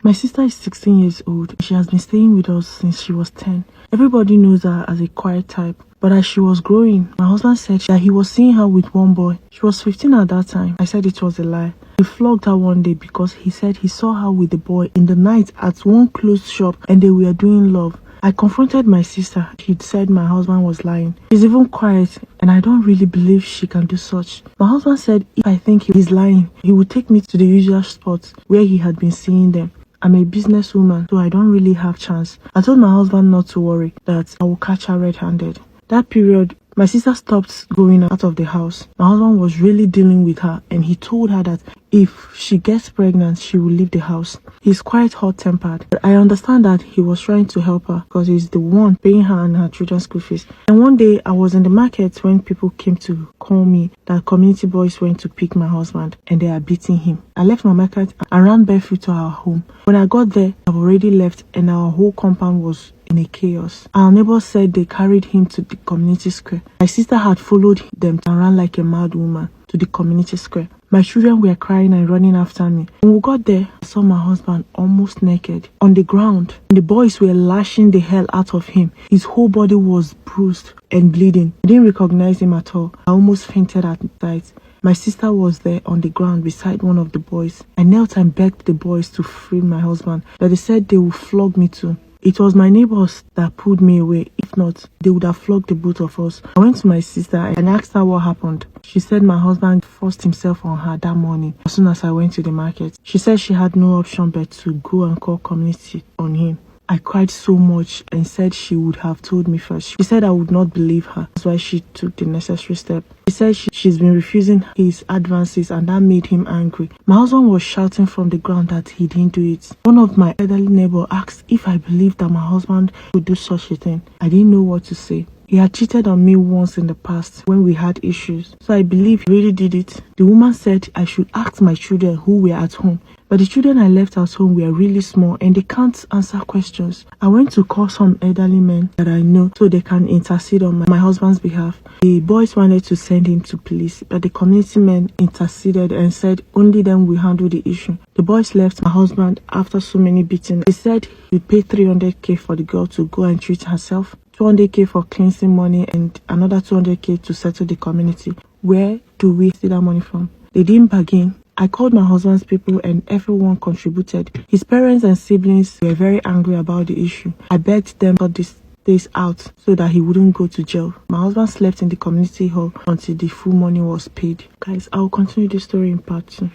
My sister is 16 years old. She has been staying with us since she was 10. Everybody knows her as a quiet type. But as she was growing, my husband said that he was seeing her with one boy. She was 15 at that time. I said it was a lie. He flogged her one day because he said he saw her with the boy in the night at one clothes shop and they were doing love. I confronted my sister. She said my husband was lying. She's even quiet and I don't really believe she can do such. My husband said if I think he's lying, he would take me to the usual spots where he had been seeing them. I'm a businesswoman, so I don't really have chance. I told my husband not to worry, that I will catch her red-handed. That period, my sister stopped going out of the house. My husband was really dealing with her and he told her that if she gets pregnant, she will leave the house. He's quite hot-tempered, but I understand that he was trying to help her because he's the one paying her and her children's school fees. And one day, I was in the market when people came to call me that community boys went to pick my husband and they are beating him. I left my market and ran barefoot to our home. When I got there, I've already left and our whole compound was in a chaos. Our neighbors said they carried him to the community square. My sister had followed them and ran like a mad woman to the community square. My children were crying and running after me. When we got there, I saw my husband almost naked on the ground. The boys were lashing the hell out of him. His whole body was bruised and bleeding. I didn't recognize him at all. I almost fainted at the sight. My sister was there on the ground beside one of the boys. I knelt and begged the boys to free my husband, but they said they would flog me too. It was my neighbors that pulled me away. If not, they would have flogged the both of us. I went to my sister and asked her what happened. She said my husband forced himself on her that morning as soon as I went to the market. She said she had no option but to go and call community on him. I cried so much and said she would have told me first. She said I would not believe her. That's why she took the necessary step. She said she's been refusing his advances and that made him angry. My husband was shouting from the ground that he didn't do it. One of my elderly neighbors asked if I believed that my husband would do such a thing. I didn't know what to say. He had cheated on me once in the past when we had issues. So I believe he really did it. The woman said I should ask my children who were at home. But the children I left at home were really small and they can't answer questions. I went to call some elderly men that I know so they can intercede on my husband's behalf. The boys wanted to send him to police, but the community men interceded and said only them will handle the issue. The boys left my husband after so many beatings. They said he'd pay 300k for the girl to go and treat herself, 200k for cleansing money and another 200k to settle the community. Where do we see that money from? They didn't bargain. I called my husband's people and everyone contributed. His parents and siblings were very angry about the issue. I begged them to sort this case out so that he wouldn't go to jail. My husband slept in the community hall until the full money was paid. Guys, I'll continue this story in part 2.